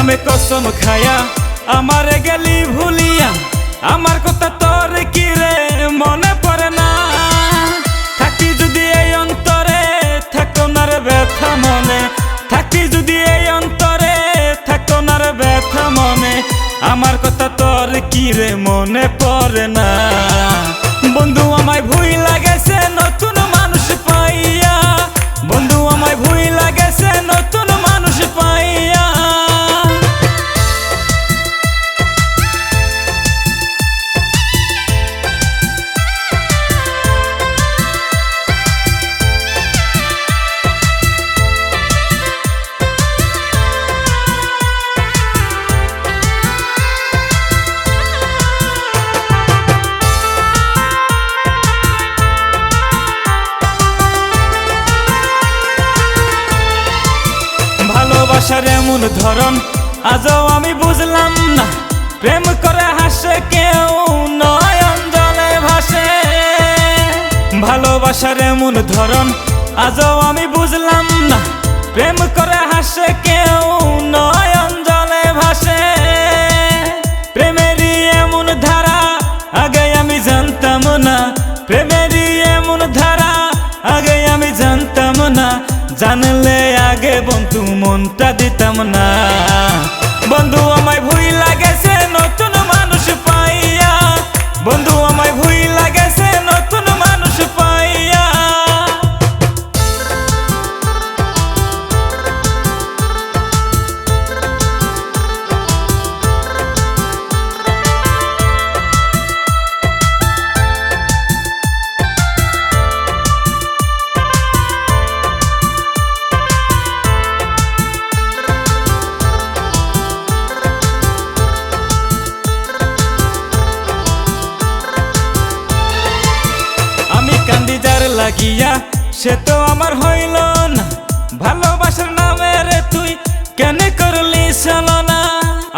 নামে কসম খায়া আমারে গেলি ভুলিয়া, আমার কথা তোর কি রে মনে পড়ে না? থাকি যদি এই অন্তরে থাকতো না রে ব্যথা মনে, থাকি যদি এই অন্তরে থাকতো না রে ব্যথা মনে, আমার কথা তোর কি রে মনে পড়ে না? বন্ধু আমায় ভুইলা গেছে নতুন মানুষ পাইয়া, বন্ধু আমায় ভুইলা গেছে নতুন মানুষ পাইয়া। ভালোবাসার এমন ধরন আজও আমি বুঝলাম না, প্রেম করে হাসে কেউ নয়ন জলে ভাসে। ভালোবাসার এমন ধরন আজও আমি বুঝলাম না, প্রেম করে হাসে কেউ নয়ন জলে ভাসে। প্রেমেরই এমন ধারা আগে আমি জানতাম না, প্রেমেরই এমন ধারা আগে আমি জানতাম না, জানলে আগে বন্ধু মনটা দিতাম না। বন্ধু আমায় ভুইলা গেছে নতুন মানুষ পাইয়া, বন্ধু আমায় ভুইলা গেছে নতুন মানুষ পাইয়া। লাগিয়া সে তো আমার হইল না, ভালোবাসার নামে রে তুই কেন করলি ছলনা?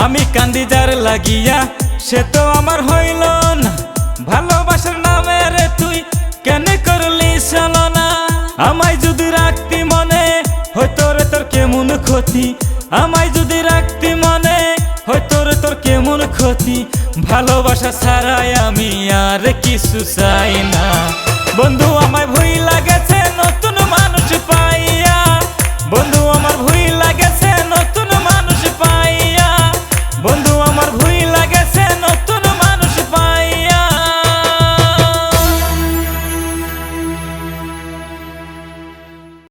আমি কান্দি যার লাগিয়া সে তো আমার হইল না, ভালোবাসার নামে রে তুই কেন করলি ছলনা? আমায় যদি রাখতি মনে হয়তো রে তোর কেমন ক্ষতি, আমায় যদি রাখতি মনে হয়তো রে তোর কেমন ক্ষতি। ভালোবাসা ছাড়াই আমি আর কিছু চাই না। বন্ধু আমায় ভুইলা গেছে নতুন মানুষ পাইয়া, বন্ধু আমার